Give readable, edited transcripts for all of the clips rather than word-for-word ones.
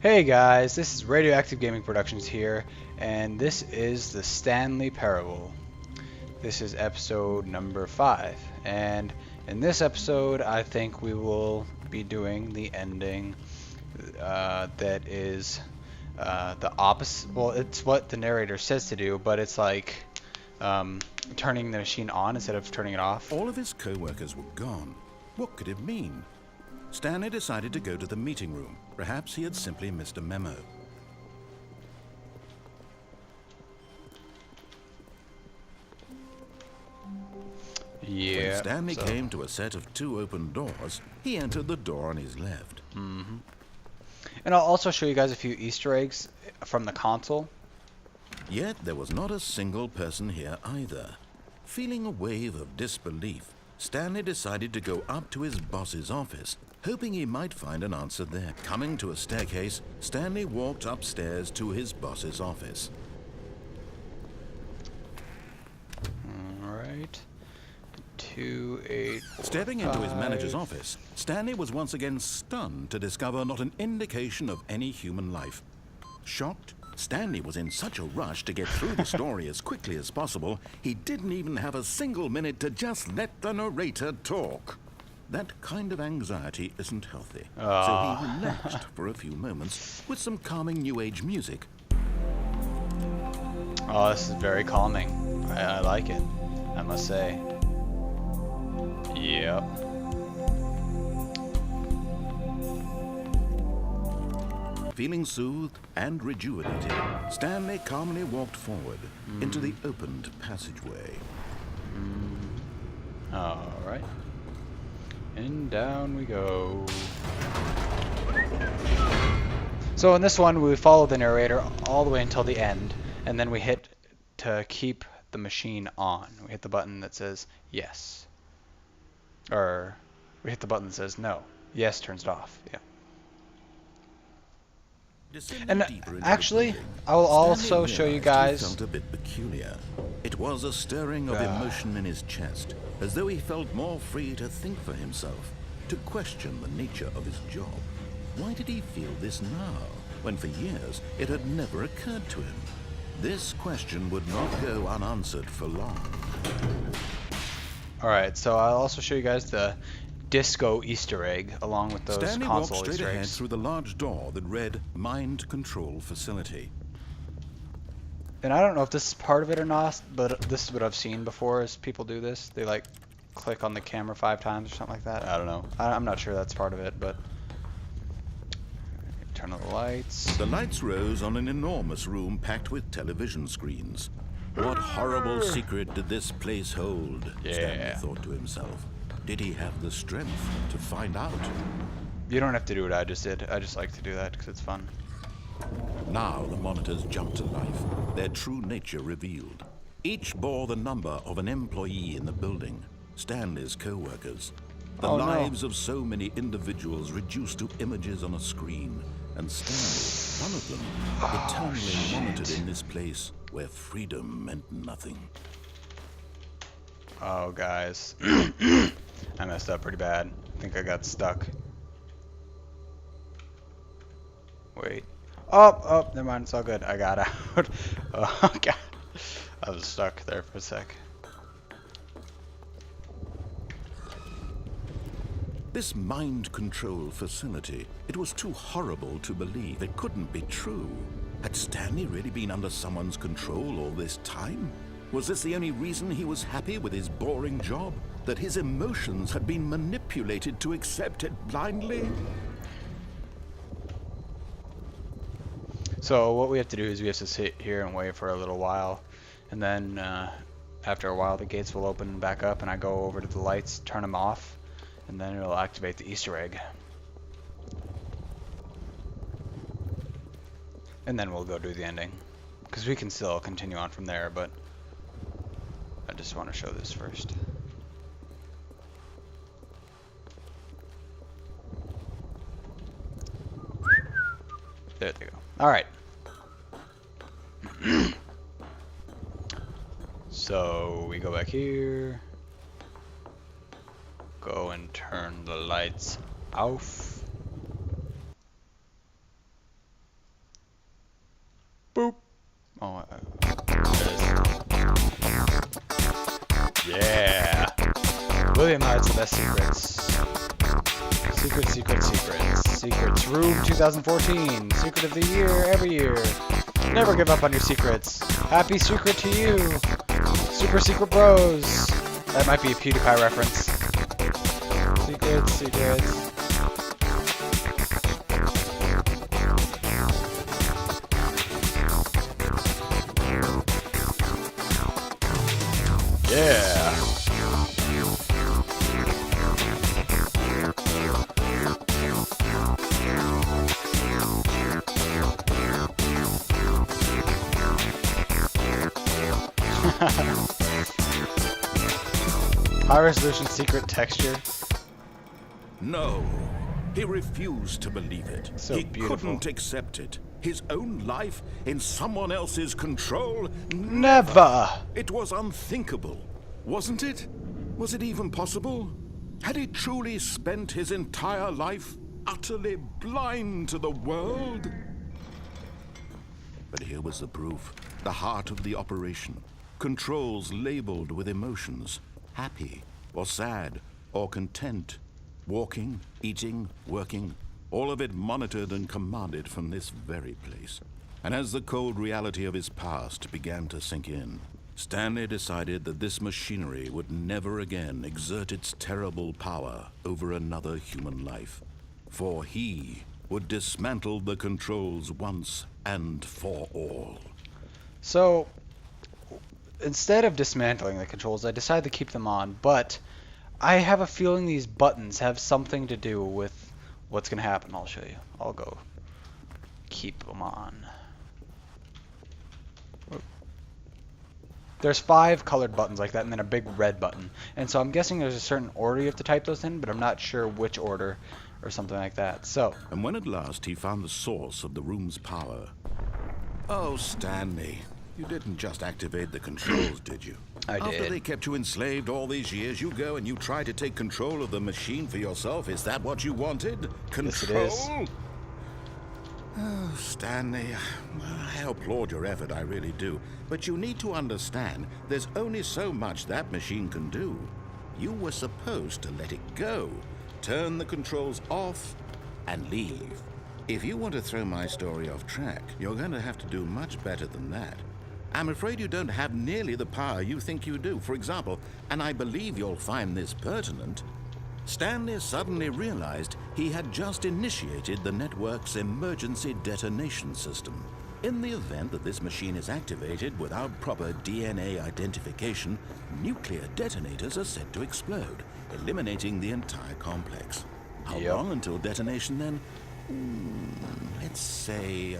Hey guys, this is Radioactive Gaming Productions here, and this is the Stanley Parable. This is episode number 5, and in this episode I think we will be doing the ending that is the opposite. Well, it's what the narrator says to do, but it's like turning the machine on instead of turning it off. All of his co-workers were gone. What could it mean? Stanley decided to go to the meeting room. Perhaps he had simply missed a memo. Yeah. When Stanley came to a set of 2 open doors, he entered the door on his left. And I'll also show you guys a few Easter eggs from the console. Yet there was not a single person here either. Feeling a wave of disbelief, Stanley decided to go up to his boss's office, hoping he might find an answer there. Coming to a staircase, Stanley walked upstairs to his boss's office. Alright. 2-8. Stepping into his manager's office, Stanley was once again stunned to discover not an indication of any human life. Shocked, Stanley was in such a rush to get through the story as quickly as possible, he didn't even have a single minute to just let the narrator talk. That kind of anxiety isn't healthy, so he relaxed for a few moments with some calming New Age music. Oh, this is very calming. I like it, I must say. Yep. Feeling soothed and rejuvenated, Stanley calmly walked forward into the opened passageway. Alright. And down we go. So in this one, we follow the narrator all the way until the end, and then we hit to keep the machine on. We hit the button that says yes. Or we hit the button that says no. Yes turns it off. Yeah. And actually, I will also show you guys. He felt a bit peculiar. It was a stirring of emotion in his chest, as though he felt more free to think for himself, to question the nature of his job. Why did he feel this now, when for years it had never occurred to him? This question would not go unanswered for long. Alright, so I'll also show you guys the disco Easter egg along with those Stanley console walked straight Easter ahead eggs. through the large door that read Mind Control Facility. And I don't know if this is part of it or not, but this is what I've seen before is people do this. They like click on the camera 5 times or something like that. I don't know. I'm not sure that's part of it, but turn on the lights. The lights rose on an enormous room packed with television screens. What horrible secret did this place hold? Yeah. Stanley thought to himself. Did he have the strength to find out? You don't have to do what I just did. I just like to do that because it's fun. Now the monitors jumped to life, their true nature revealed. Each bore the number of an employee in the building, Stanley's co-workers. The lives of so many individuals reduced to images on a screen, and Stanley, one of them, eternally monitored in this place where freedom meant nothing. Oh, guys. I messed up pretty bad. I think I got stuck. Wait. Oh, never mind. It's all good. I got out. Oh, God. I was stuck there for a sec. This mind control facility, it was too horrible to believe. It couldn't be true. Had Stanley really been under someone's control all this time? Was this the only reason he was happy with his boring job? That his emotions had been manipulated to accept it blindly? So what we have to do is we have to sit here and wait for a little while, and then after a while the gates will open back up and I go over to the lights, turn them off, and then it'll activate the Easter egg. And then we'll go do the ending, because we can still continue on from there, but I just want to show this first. There they go. Alright. So we go back here. Go and turn the lights off. William hides the best secrets. Secrets, secrets, secrets. Secrets Room 2014. Secret of the year, every year. Never give up on your secrets. Happy secret to you. Super Secret Bros. That might be a PewDiePie reference. Secrets, secrets. Yeah. High resolution secret texture. No, he refused to believe it. So he beautiful. couldn't accept it. His own life in someone else's control? Never. It was unthinkable, wasn't it? Was it even possible? Had he truly spent his entire life utterly blind to the world? But here was the proof. The heart of the operation. Controls labeled with emotions. Happy, or sad, or content. Walking, eating, working. All of it monitored and commanded from this very place. And as the cold reality of his past began to sink in, Stanley decided that this machinery would never again exert its terrible power over another human life. For he would dismantle the controls once and for all. So, instead of dismantling the controls, I decided to keep them on, but I have a feeling these buttons have something to do with what's going to happen. I'll show you. I'll go keep them on. There's 5 colored buttons like that, and then a big red button. And so I'm guessing there's a certain order you have to type those in, but I'm not sure which order or something like that. So. And when at last he found the source of the room's power. Oh, Stanley, you didn't just activate the controls, did you? I did. After they kept you enslaved all these years, you go and you try to take control of the machine for yourself. Is that what you wanted? Control? Yes, it is. Oh, Stanley, I applaud your effort, I really do. But you need to understand, there's only so much that machine can do. You were supposed to let it go, turn the controls off, and leave. If you want to throw my story off track, you're going to have to do much better than that. I'm afraid you don't have nearly the power you think you do. For example, and I believe you'll find this pertinent, Stanley suddenly realized he had just initiated the network's emergency detonation system. In the event that this machine is activated without proper DNA identification, nuclear detonators are set to explode, eliminating the entire complex. How long until detonation then? Let's say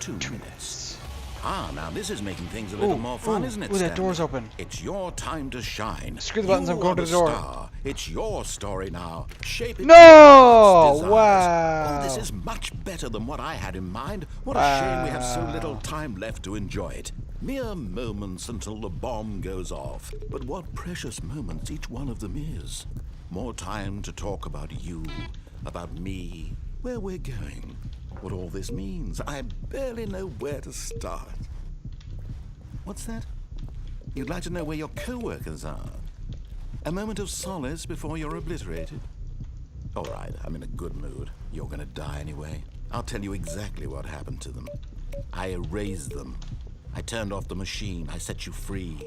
2 minutes. Now this is making things a little more fun, isn't it, Ooh, that Stanley? door's open. It's your time to shine. Screw the buttons, I'm going to the You are door. star. It's your story now. Shape it. No! to your heart's desires. Wow. Oh, this is much better than what I had in mind. What a shame we have so little time left to enjoy it. Mere moments until the bomb goes off. But what precious moments each one of them is. More time to talk about you, about me, where we're going, what all this means. I barely know where to start. What's that? You'd like to know where your co-workers are? A moment of solace before you're obliterated? All right, I'm in a good mood. You're gonna die anyway. I'll tell you exactly what happened to them. I erased them. I turned off the machine. I set you free.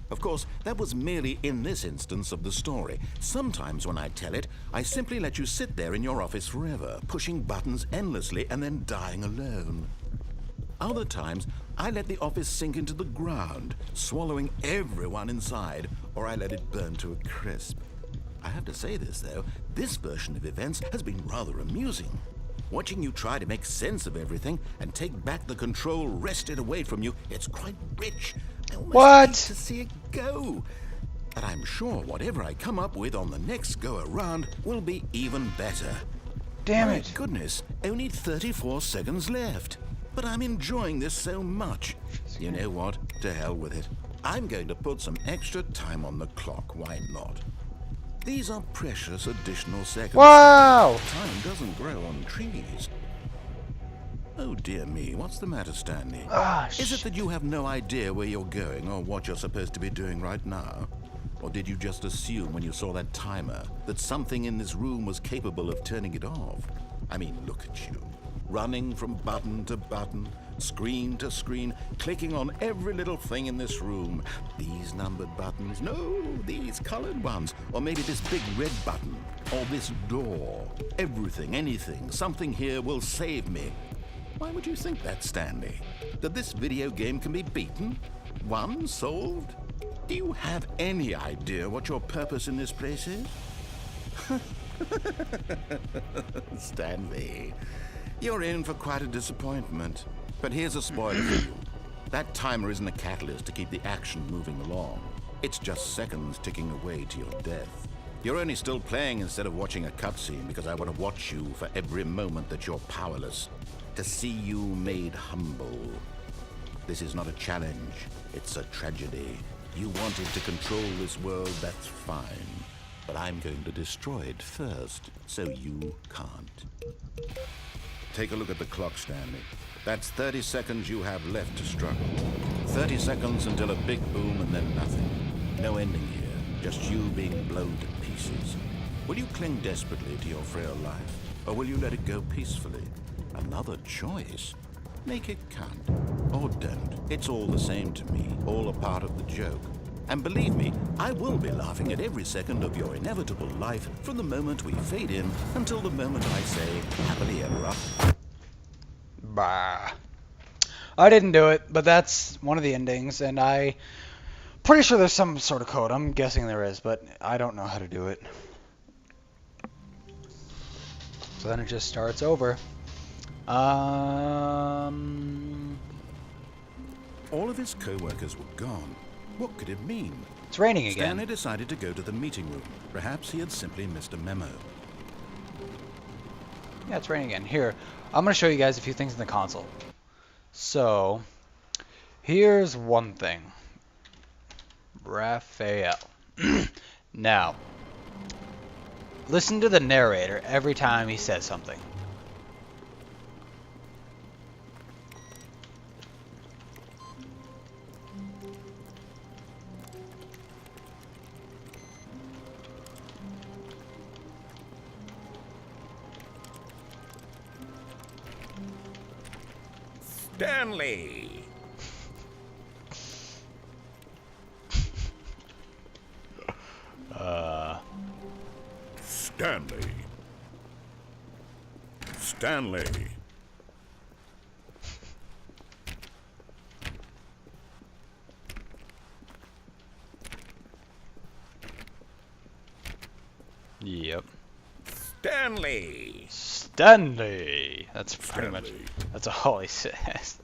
Of course, that was merely in this instance of the story. Sometimes when I tell it, I simply let you sit there in your office forever, pushing buttons endlessly and then dying alone. Other times, I let the office sink into the ground, swallowing everyone inside, or I let it burn to a crisp. I have to say this, though, this version of events has been rather amusing. Watching you try to make sense of everything and take back the control wrested away from you, it's quite rich. I almost hate to see it go. But I'm sure whatever I come up with on the next go-around will be even better. Damn My it. goodness, only 34 seconds left. But I'm enjoying this so much. You know what? To hell with it. I'm going to put some extra time on the clock. Why not? These are precious additional seconds. Wow! Time doesn't grow on trees. Oh dear me, what's the matter, Stanley? Is it that you have no idea where you're going or what you're supposed to be doing right now? Or did you just assume when you saw that timer that something in this room was capable of turning it off? I mean, look at you. Running from button to button, screen to screen, clicking on every little thing in this room. These numbered buttons, no, these colored ones. Or maybe this big red button, or this door. Everything, anything, something here will save me. Why would you think that, Stanley? That this video game can be beaten? Won? Solved? Do you have any idea what your purpose in this place is? Stanley, you're in for quite a disappointment. But here's a spoiler for you. That timer isn't a catalyst to keep the action moving along. It's just seconds ticking away to your death. You're only still playing instead of watching a cutscene because I want to watch you for every moment that you're powerless. To see you made humble. This is not a challenge. It's a tragedy. You wanted to control this world, that's fine. But I'm going to destroy it first, so you can't. Take a look at the clock, Stanley. That's 30 seconds you have left to struggle. 30 seconds until a big boom and then nothing. No ending here, just you being blown to pieces. Will you cling desperately to your frail life, or will you let it go peacefully? Another choice. Make it count. Or don't. It's all the same to me. All a part of the joke. And believe me, I will be laughing at every second of your inevitable life from the moment we fade in until the moment I say, happily ever after. Bah. I didn't do it, but that's one of the endings, and I'm pretty sure there's some sort of code. I'm guessing there is, but I don't know how to do it. So then it just starts over. All of his co-workers were gone. What could it mean? It's raining again. Stanley decided to go to the meeting room. Perhaps he had simply missed a memo. Yeah, it's raining again. Here, I'm going to show you guys a few things in the console. So, here's one thing. Raphael. Now, listen to the narrator every time he says something. Stanley! Stanley. Stanley. Yep. Stanley. Stanley. That's pretty Stanley. much. That's all he says.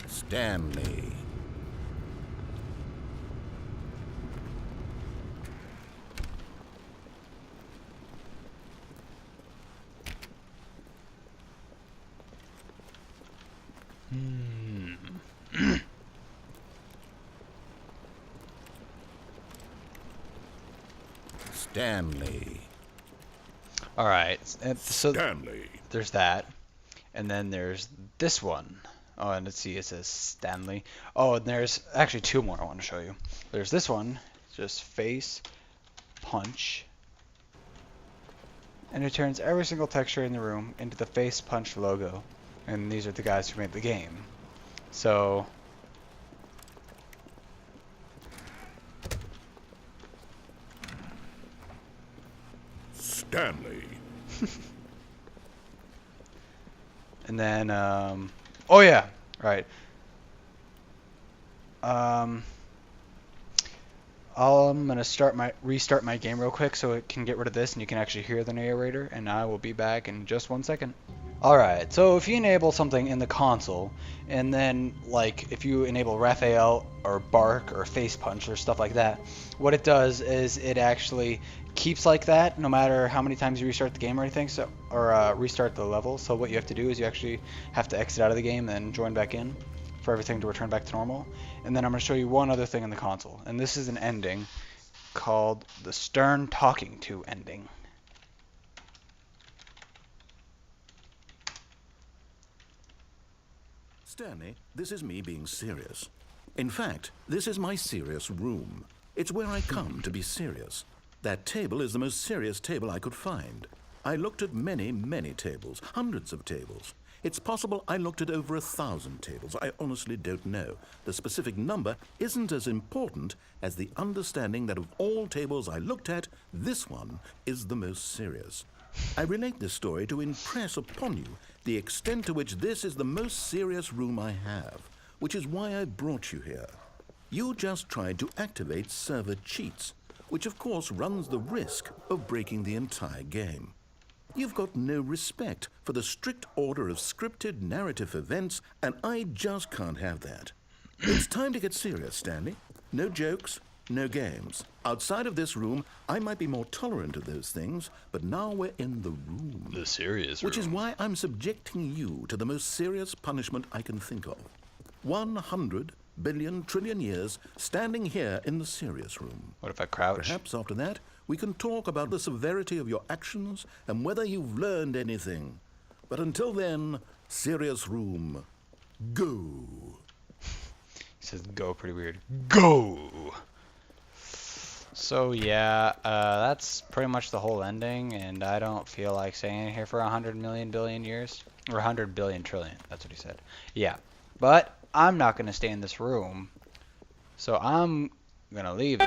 Stanley. Stanley. All right. So Stanley. there's that, and then there's this one. Oh, and let's see. It says Stanley. Oh, and there's actually two more I want to show you. There's this one, just face, punch, and it turns every single texture in the room into the face punch logo. And these are the guys who made the game. So Stanley. and then oh yeah, right. I'm gonna restart my game real quick so it can get rid of this and you can actually hear the narrator, and I will be back in just 1 second. Alright, so if you enable something in the console, and then like if you enable Raphael or Bark or Face Punch or stuff like that, what it does is it actually keeps like that no matter how many times you restart the game or anything, so or restart the level. So what you have to do is you actually have to exit out of the game and join back in for everything to return back to normal. And then I'm going to show you one other thing in the console, and this is an ending called the Stern Talking To ending. Stanley, this is me being serious. In fact, this is my serious room. It's where I come to be serious. That table is the most serious table I could find. I looked at many, many tables, hundreds of tables. It's possible I looked at over 1,000 tables. I honestly don't know. The specific number isn't as important as the understanding that of all tables I looked at, this one is the most serious. I relate this story to impress upon you the extent to which this is the most serious room I have, which is why I brought you here. You just tried to activate server cheats, which of course runs the risk of breaking the entire game. You've got no respect for the strict order of scripted narrative events, and I just can't have that. It's time to get serious, Stanley. No jokes, no games. Outside of this room, I might be more tolerant of those things, but now we're in the room. The serious room. Which is why I'm subjecting you to the most serious punishment I can think of. 100 billion trillion years standing here in the serious room. What if I crouch? Perhaps after that, we can talk about the severity of your actions and whether you've learned anything. But until then, serious room, go. He says go pretty weird. Go! So yeah, that's pretty much the whole ending, and I don't feel like staying here for 100 million billion years. Or 100 billion trillion, that's what he said. Yeah, but I'm not going to stay in this room, so I'm going to leave.